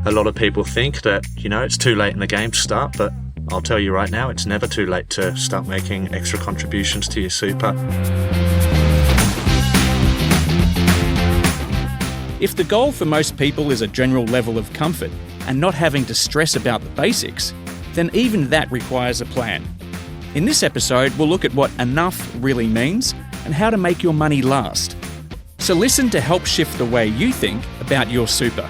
A lot of people think that, it's too late in the game to start, but I'll tell you right now, it's never too late to start making extra contributions to your super. If the goal for most people is a general level of comfort and not having to stress about the basics, then even that requires a plan. In this episode, we'll look at what enough really means and how to make your money last. So listen to help shift the way you think about your super.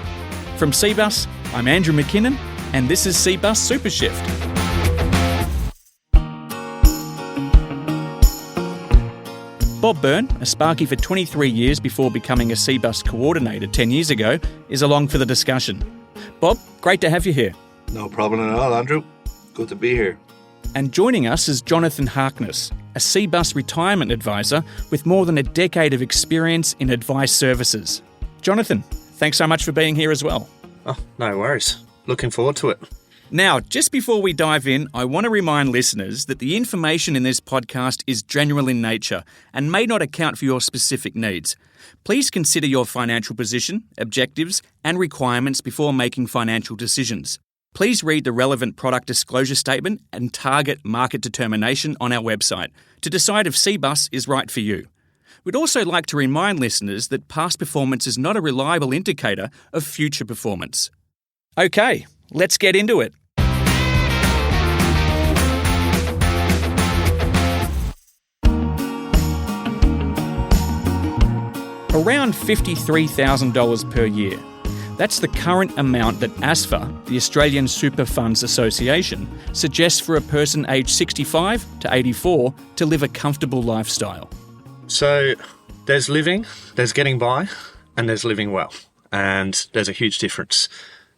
From Cbus, I'm Andrew Mackinnon, and this is Cbus Super Shift. Bob Byrne, a Sparky for 23 years before becoming a Cbus coordinator 10 years ago, is along for the discussion. Bob, great to have you here. No problem at all, Andrew. Good to be here. And joining us is Jonathan Harkness, a Cbus retirement advisor with more than a decade of experience in advice services. Jonathan, thanks so much for being here as well. Oh, no worries. Looking forward to it. Now, just before we dive in, I want to remind listeners that the information in this podcast is general in nature and may not account for your specific needs. Please consider your financial position, objectives, and requirements before making financial decisions. Please read the relevant product disclosure statement and target market determination on our website to decide if Cbus is right for you. We'd also like to remind listeners that past performance is not a reliable indicator of future performance. Okay, let's get into it. Around $53,000 per year. That's the current amount that ASFA, the Australian Super Funds Association, suggests for a person aged 65 to 84 to live a comfortable lifestyle. So there's living, there's getting by, and there's living well. And there's a huge difference.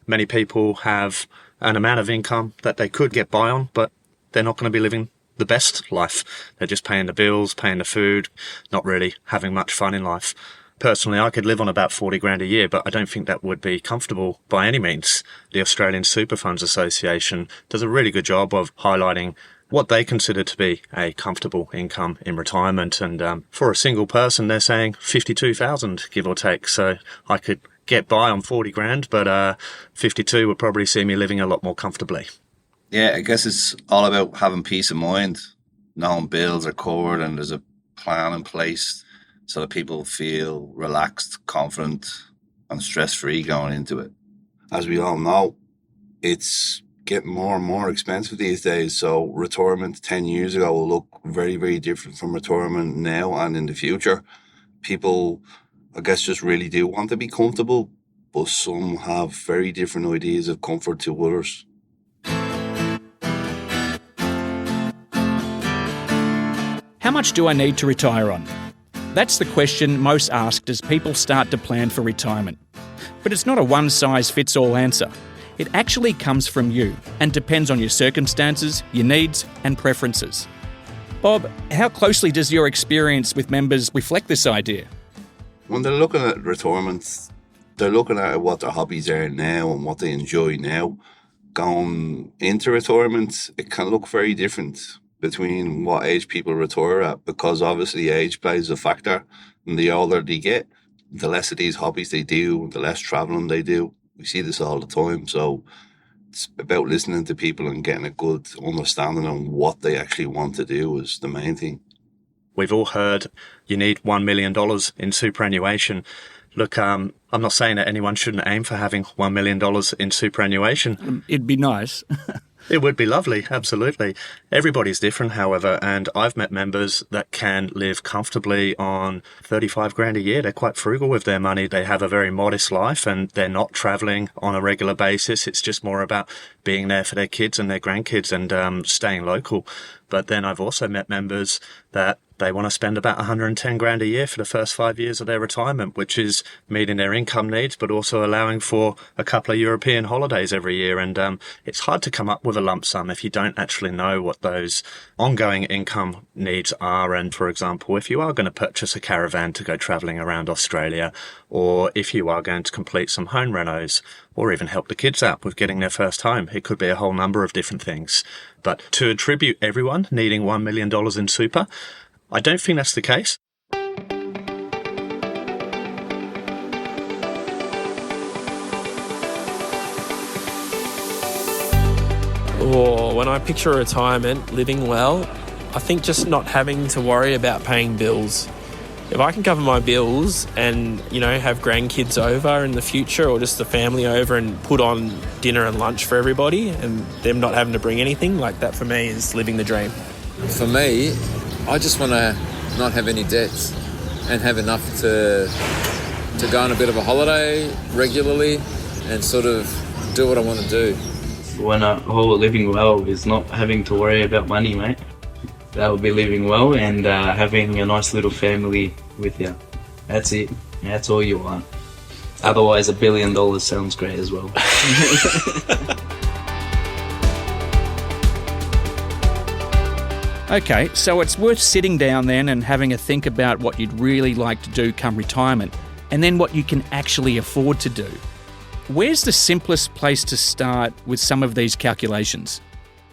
Many people have an amount of income that they could get by on, but they're not going to be living the best life. They're just paying the bills, paying the food, not really having much fun in life. Personally, I could live on about 40 grand a year, but I don't think that would be comfortable by any means. The Australian Super Funds Association does a really good job of highlighting what they consider to be a comfortable income in retirement. And for a single person, they're saying 52,000, give or take. So I could get by on 40 grand, but 52 would probably see me living a lot more comfortably. Yeah, I guess it's all about having peace of mind, knowing bills are covered and there's a plan in place so that people feel relaxed, confident and stress-free going into it. As we all know, it's getting more and more expensive these days. So retirement 10 years ago will look very, very different from retirement now and in the future. People, I guess, just really do want to be comfortable, but some have very different ideas of comfort to others. How much do I need to retire on? That's the question most asked as people start to plan for retirement. But it's not a one-size-fits-all answer. It actually comes from you and depends on your circumstances, your needs and preferences. Bob, how closely does your experience with members reflect this idea? When they're looking at retirement, they're looking at what their hobbies are now and what they enjoy now. Going into retirement, it can look very different between what age people retire at, because obviously age plays a factor, and the older they get, the less of these hobbies they do, the less travelling they do. We see this all the time, so it's about listening to people and getting a good understanding on what they actually want to do is the main thing. We've all heard you need $1 million in superannuation. Look, I'm not saying that anyone shouldn't aim for having $1 million in superannuation. It'd be nice. It would be lovely, absolutely. Everybody's different, however, and I've met members that can live comfortably on 35 grand a year. They're quite frugal with their money. They have a very modest life and they're not travelling on a regular basis. It's just more about being there for their kids and their grandkids and staying local. But then I've also met members that they want to spend about 110 grand a year for the first 5 years of their retirement, which is meeting their income needs, but also allowing for a couple of European holidays every year. And it's hard to come up with a lump sum if you don't actually know what those ongoing income needs are. And for example, if you are going to purchase a caravan to go travelling around Australia, or if you are going to complete some home renos, or even help the kids out with getting their first home, it could be a whole number of different things. But to attribute everyone needing $1 million in super, I don't think that's the case. When I picture retirement, living well, I think just not having to worry about paying bills. If I can cover my bills and, have grandkids over in the future or just the family over and put on dinner and lunch for everybody and them not having to bring anything, like that for me is living the dream. For me, I just want to not have any debts and have enough to go on a bit of a holiday regularly and sort of do what I want to do. When a whole living well is not having to worry about money, mate. That would be living well and having a nice little family with you. That's it. That's all you want. Otherwise, $1 billion sounds great as well. Okay, so it's worth sitting down then and having a think about what you'd really like to do come retirement, and then what you can actually afford to do. Where's the simplest place to start with some of these calculations?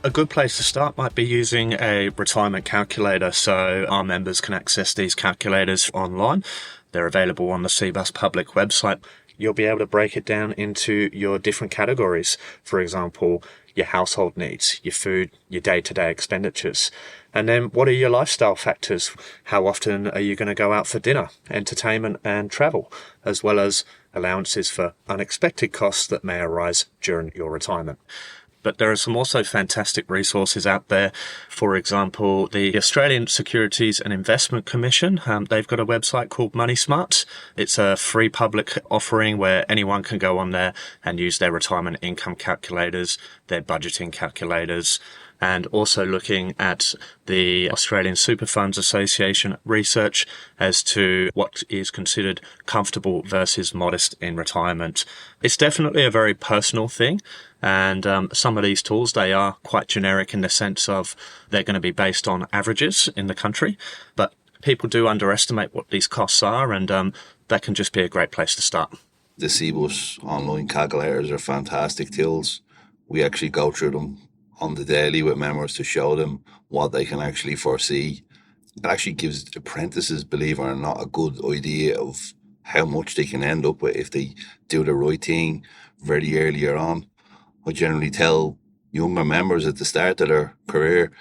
A good place to start might be using a retirement calculator, so our members can access these calculators online. They're available on the Cbus public website. You'll be able to break it down into your different categories. For example, your household needs, your food, your day-to-day expenditures. And then what are your lifestyle factors? How often are you going to go out for dinner, entertainment and travel, as well as allowances for unexpected costs that may arise during your retirement? But there are some also fantastic resources out there. For example, the Australian Securities and Investment Commission, they've got a website called Money Smart. It's a free public offering where anyone can go on there and use their retirement income calculators, their budgeting calculators, and also looking at the Australian Super Funds Association research as to what is considered comfortable versus modest in retirement. It's definitely a very personal thing. And some of these tools, they are quite generic in the sense of they're going to be based on averages in the country. But people do underestimate what these costs are, and that can just be a great place to start. The Cbus online calculators are fantastic tools. We actually go through them on the daily with members to show them what they can actually foresee. It actually gives apprentices, believe it or not, a good idea of how much they can end up with if they do the right thing very earlier on. I generally tell younger members at the start of their career,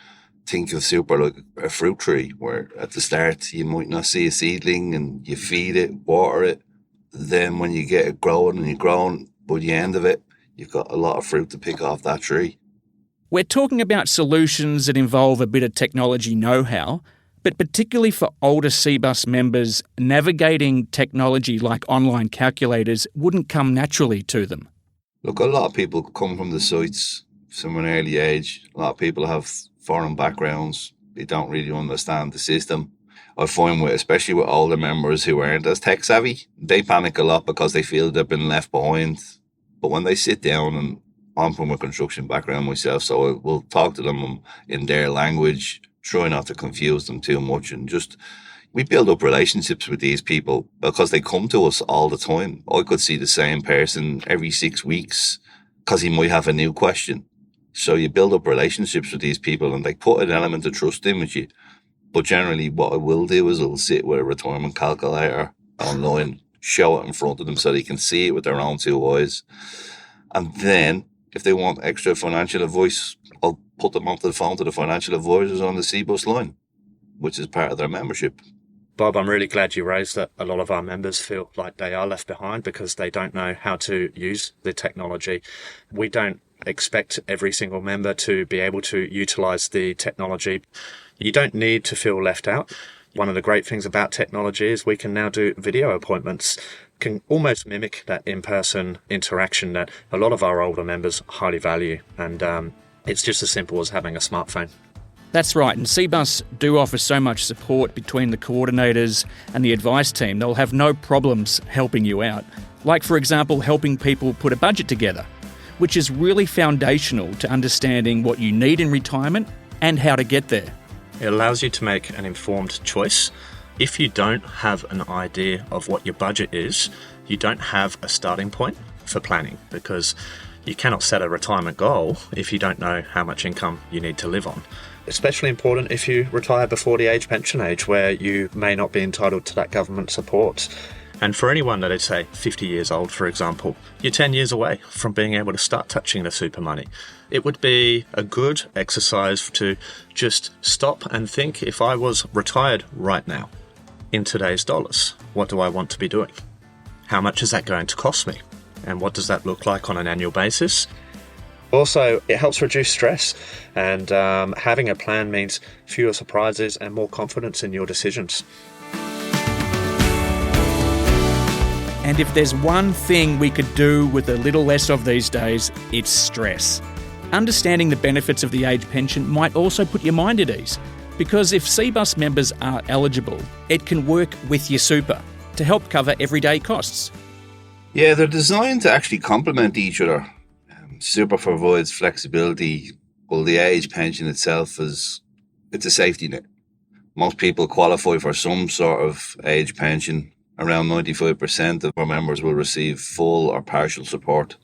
think of super like a fruit tree, where at the start you might not see a seedling and you feed it, water it. Then when you get it growing and you're growing, by the end of it, you've got a lot of fruit to pick off that tree. We're talking about solutions that involve a bit of technology know-how, but particularly for older Cbus members, navigating technology like online calculators wouldn't come naturally to them. Look, a lot of people come from the sites from an early age. A lot of people have foreign backgrounds. They don't really understand the system. I find, especially with older members who aren't as tech savvy, they panic a lot because they feel they've been left behind. But when they sit down, and I'm from a construction background myself, so I will talk to them in their language, try not to confuse them too much, and just we build up relationships with these people because they come to us all the time. I could see the same person every 6 weeks because he might have a new question. So you build up relationships with these people and they put an element of trust in with you. But generally what I will do is I'll sit with a retirement calculator online, show it in front of them so they can see it with their own two eyes. And then if they want extra financial advice, I'll put them onto the phone to the financial advisors on the Cbus line, which is part of their membership. Bob, I'm really glad you raised that. A lot of our members feel like they are left behind because they don't know how to use the technology. We don't expect every single member to be able to utilize the technology. You don't need to feel left out. One of the great things about technology is we can now do video appointments, can almost mimic that in-person interaction that a lot of our older members highly value. And it's just as simple as having a smartphone. That's right, and Cbus do offer so much support between the coordinators and the advice team, they'll have no problems helping you out. Like, for example, helping people put a budget together, which is really foundational to understanding what you need in retirement and how to get there. It allows you to make an informed choice. If you don't have an idea of what your budget is, you don't have a starting point for planning, because you cannot set a retirement goal if you don't know how much income you need to live on. Especially important if you retire before the age pension age, where you may not be entitled to that government support. And for anyone that is, say, 50 years old, for example, you're 10 years away from being able to start touching the super money. It would be a good exercise to just stop and think, if I was retired right now, in today's dollars, what do I want to be doing? How much is that going to cost me? And what does that look like on an annual basis? Also, it helps reduce stress, and having a plan means fewer surprises and more confidence in your decisions. And if there's one thing we could do with a little less of these days, it's stress. Understanding the benefits of the age pension might also put your mind at ease, because if Cbus members are eligible, it can work with your super to help cover everyday costs. Yeah, they're designed to actually complement each other. Super provides flexibility, while the age pension itself it's a safety net. Most people qualify for some sort of age pension. Around 95% of our members will receive full or partial support.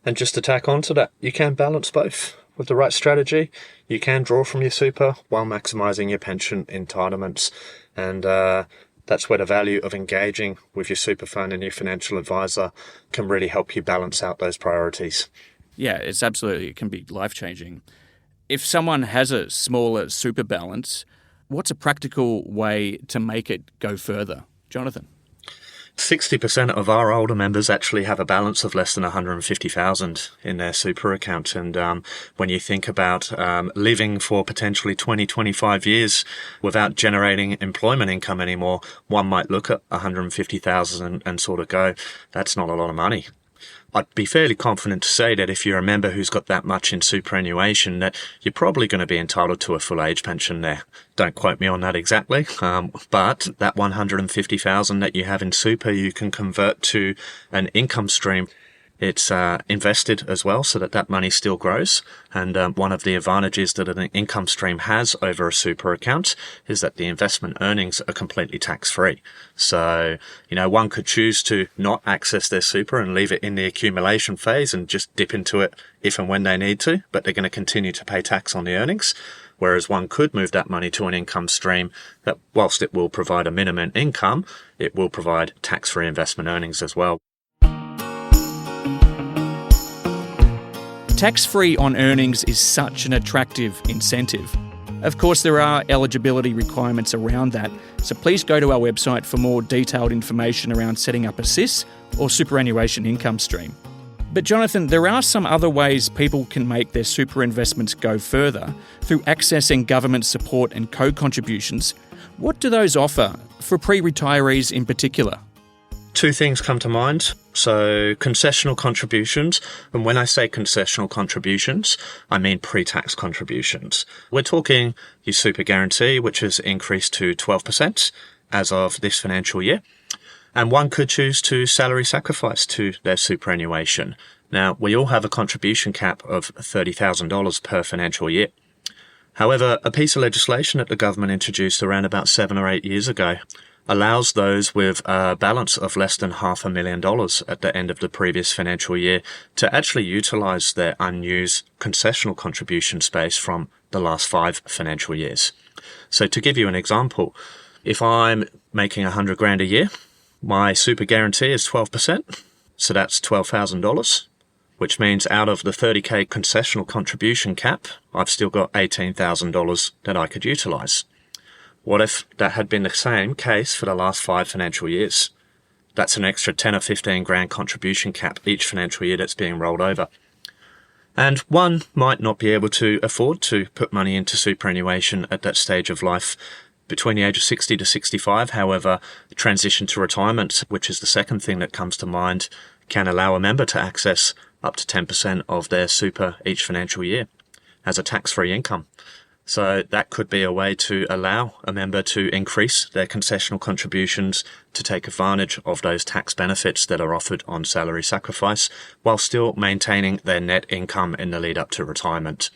And just to tack on to that, you can balance both. With the right strategy, you can draw from your super while maximising your pension entitlements. And that's where the value of engaging with your super fund and your financial advisor can really help you balance out those priorities. Yeah, it can be life-changing. If someone has a smaller super balance, what's a practical way to make it go further? Jonathan? 60% of our older members actually have a balance of less than 150,000 in their super account. And when you think about living for potentially 20, 25 years without generating employment income anymore, one might look at 150,000 and sort of go, that's not a lot of money. I'd be fairly confident to say that if you're a member who's got that much in superannuation, that you're probably going to be entitled to a full age pension there. Don't quote me on that exactly, but that 150,000 that you have in super, you can convert to an income stream. It's invested as well, so that money still grows. And one of the advantages that an income stream has over a super account is that the investment earnings are completely tax-free. So, one could choose to not access their super and leave it in the accumulation phase and just dip into it if and when they need to, but they're going to continue to pay tax on the earnings. Whereas one could move that money to an income stream that, whilst it will provide a minimum income, it will provide tax-free investment earnings as well. Tax-free on earnings is such an attractive incentive. Of course, there are eligibility requirements around that, so please go to our website for more detailed information around setting up a CIS or superannuation income stream. But Jonathan, there are some other ways people can make their super investments go further through accessing government support and co-contributions. What do those offer for pre-retirees in particular? Two things come to mind. So concessional contributions, and when I say concessional contributions, I mean pre-tax contributions. We're talking your super guarantee, which has increased to 12% as of this financial year. And one could choose to salary sacrifice to their superannuation. Now, we all have a contribution cap of $30,000 per financial year. However, a piece of legislation that the government introduced around about 7 or 8 years ago allows those with a balance of less than $500,000 at the end of the previous financial year to actually utilise their unused concessional contribution space from the last 5 financial years. So to give you an example, if I'm making $100,000 a year, my super guarantee is 12%, so that's $12,000, which means out of the $30,000 concessional contribution cap, I've still got $18,000 that I could utilise. What if that had been the same case for the last 5 financial years? That's an extra 10 or 15 grand contribution cap each financial year that's being rolled over. And one might not be able to afford to put money into superannuation at that stage of life between the age of 60 to 65. However, transition to retirement, which is the second thing that comes to mind, can allow a member to access up to 10% of their super each financial year as a tax-free income. So that could be a way to allow a member to increase their concessional contributions to take advantage of those tax benefits that are offered on salary sacrifice while still maintaining their net income in the lead up to retirement.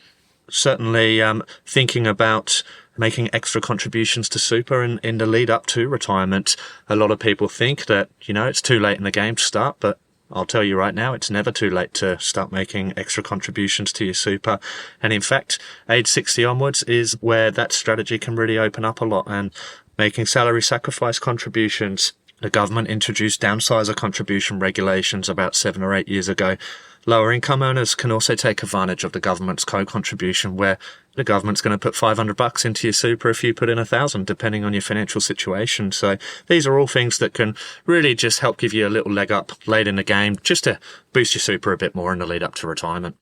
Certainly thinking about making extra contributions to super in the lead up to retirement, a lot of people think that, it's too late in the game to start, but I'll tell you right now, it's never too late to start making extra contributions to your super. And in fact, age 60 onwards is where that strategy can really open up a lot, and making salary sacrifice contributions The government introduced downsizer contribution regulations about 7 or 8 years ago. Lower income earners can also take advantage of the government's co-contribution, where the government's going to put $500 into your super if you put in 1,000, depending on your financial situation. So these are all things that can really just help give you a little leg up late in the game, just to boost your super a bit more in the lead up to retirement.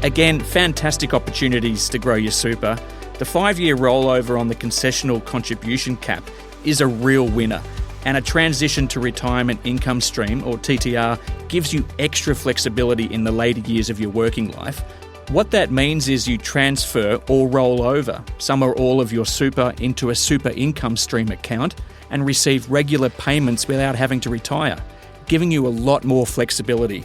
Again, fantastic opportunities to grow your super. The 5-year rollover on the concessional contribution cap is a real winner, and a transition to retirement income stream, or TTR, gives you extra flexibility in the later years of your working life. What that means is you transfer or roll over some or all of your super into a super income stream account and receive regular payments without having to retire, giving you a lot more flexibility.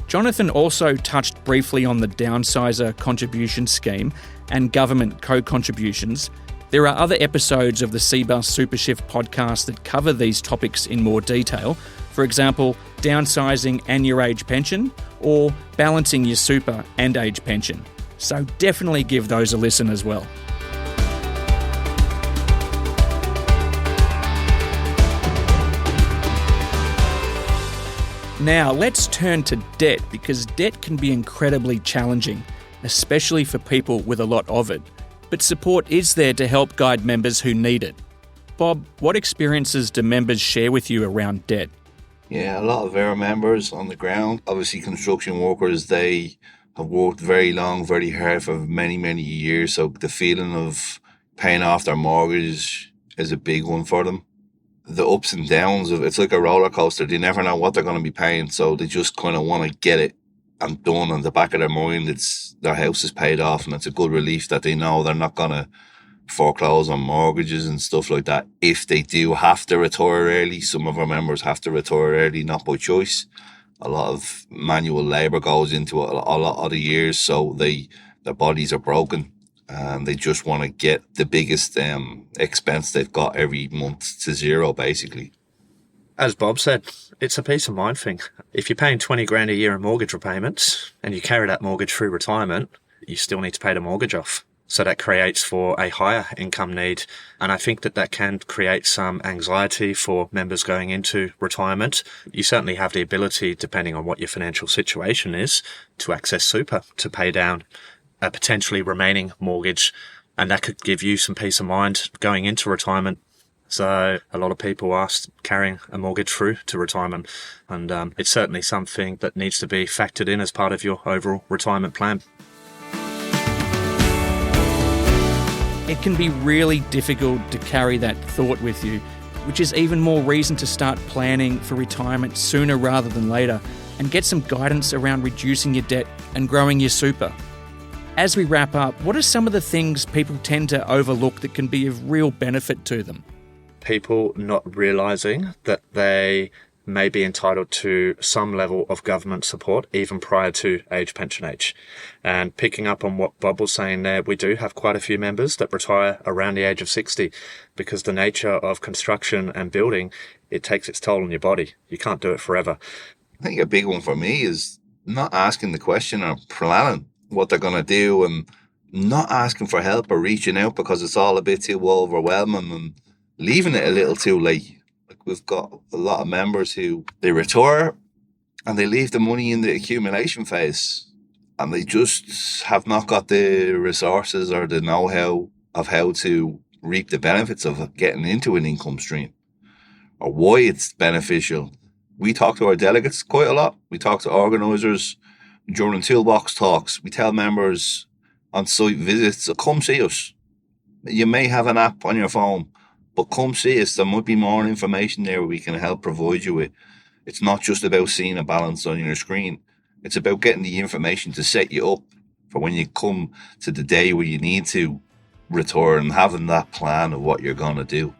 Jonathan also touched briefly on the downsizer contribution scheme and government co-contributions. There are other episodes of the Cbus Super Shift podcast that cover these topics in more detail. For example, downsizing and your age pension, or balancing your super and age pension. So definitely give those a listen as well. Now, let's turn to debt, because debt can be incredibly challenging, especially for people with a lot of it. But support is there to help guide members who need it. Bob, what experiences do members share with you around debt? Yeah, a lot of our members on the ground, obviously construction workers, they have worked very long, very hard for many, many years. So the feeling of paying off their mortgage is a big one for them. The ups and downs of it's like a roller coaster. They never know what they're going to be paying, so they just kind of want to get it and done. On the back of their mind, it's their house is paid off, and it's a good relief that they know they're not going to foreclose on mortgages and stuff like that. If they do have to retire early, some of our members have to retire early, not by choice. A lot of manual labour goes into it a lot of the years, so their bodies are broken. And they just want to get the biggest expense they've got every month to zero, basically. As Bob said, it's a peace of mind thing. If you're paying 20 grand a year in mortgage repayments and you carry that mortgage through retirement, you still need to pay the mortgage off. So that creates for a higher income need. And I think that can create some anxiety for members going into retirement. You certainly have the ability, depending on what your financial situation is, to access super to pay down a potentially remaining mortgage, and that could give you some peace of mind going into retirement. So a lot of people are carrying a mortgage through to retirement, and it's certainly something that needs to be factored in as part of your overall retirement plan. It can be really difficult to carry that thought with you, which is even more reason to start planning for retirement sooner rather than later, and get some guidance around reducing your debt and growing your super. As we wrap up, what are some of the things people tend to overlook that can be of real benefit to them? People not realising that they may be entitled to some level of government support even prior to age pension age. And picking up on what Bob was saying there, we do have quite a few members that retire around the age of 60 because the nature of construction and building, it takes its toll on your body. You can't do it forever. I think a big one for me is not asking the question or planning what they're going to do, and not asking for help or reaching out because it's all a bit too overwhelming, and leaving it a little too late. Like, we've got a lot of members who they retire and they leave the money in the accumulation phase, and they just have not got the resources or the know-how of how to reap the benefits of getting into an income stream or why it's beneficial. We talk to our delegates quite a lot. We talk to organisers during toolbox talks. We tell members on site visits, come see us. You may have an app on your phone, but come see us. There might be more information there we can help provide you with. It's not just about seeing a balance on your screen. It's about getting the information to set you up for when you come to the day where you need to retire and having that plan of what you're going to do.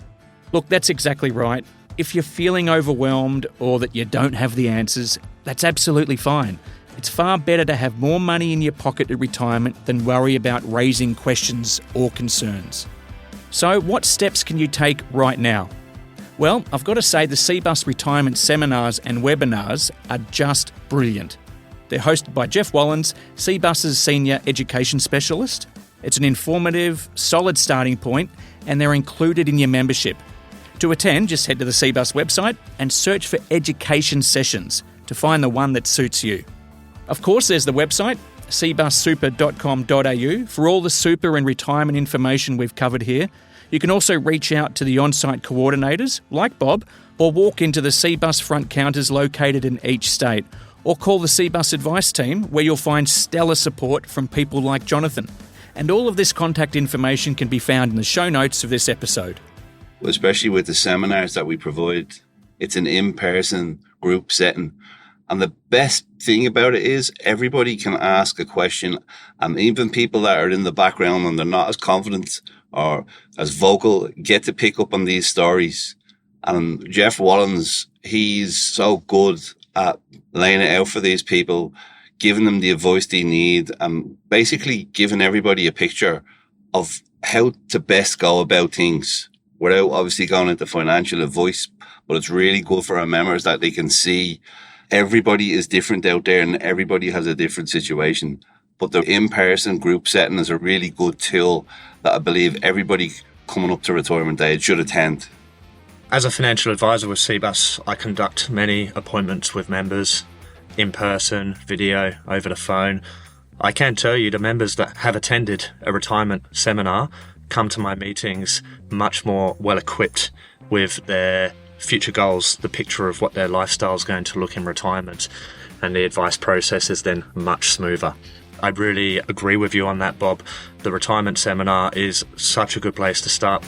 Look, that's exactly right. If you're feeling overwhelmed or that you don't have the answers, that's absolutely fine. It's far better to have more money in your pocket at retirement than worry about raising questions or concerns. So what steps can you take right now? Well, I've got to say the Cbus retirement seminars and webinars are just brilliant. They're hosted by Jeff Wallens, Cbus's Senior Education Specialist. It's an informative, solid starting point, and they're included in your membership. To attend, just head to the Cbus website and search for education sessions to find the one that suits you. Of course, there's the website, cbussuper.com.au, for all the super and retirement information we've covered here. You can also reach out to the on-site coordinators, like Bob, or walk into the Cbus front counters located in each state, or call the Cbus advice team, where you'll find stellar support from people like Jonathan. And all of this contact information can be found in the show notes of this episode. Especially with the seminars that we provide, it's an in-person group setting. And the best thing about it is everybody can ask a question, and even people that are in the background and they're not as confident or as vocal get to pick up on these stories. And Jeff Wallens, he's so good at laying it out for these people, giving them the advice they need, and basically giving everybody a picture of how to best go about things without obviously going into financial advice. But it's really good for our members that they can see everybody is different out there and everybody has a different situation. But the in-person group setting is a really good tool that I believe everybody coming up to retirement age should attend. As a financial advisor with Cbus, I conduct many appointments with members, in person, video, over the phone. I can tell you the members that have attended a retirement seminar come to my meetings much more well equipped with their future goals, the picture of what their lifestyle is going to look in retirement, and the advice process is then much smoother. I really agree with you on that, Bob. The retirement seminar is such a good place to start.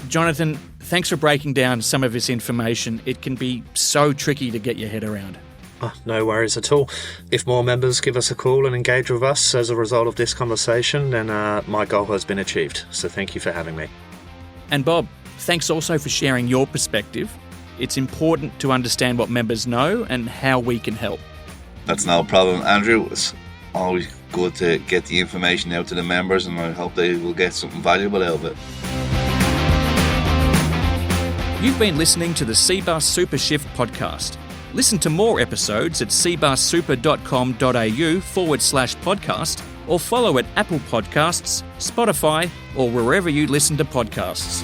Jonathan, thanks for breaking down some of this information. It can be so tricky to get your head around. Oh, no worries at all. If more members give us a call and engage with us as a result of this conversation, then my goal has been achieved. So thank you for having me. And Bob, thanks also for sharing your perspective. It's important to understand what members know and how we can help. That's no problem, Andrew. It's always good to get the information out to the members, and I hope they will get something valuable out of it. You've been listening to the Cbus Super Shift podcast. Listen to more episodes at cbussuper.com.au/podcast, or follow at Apple Podcasts, Spotify, or wherever you listen to podcasts.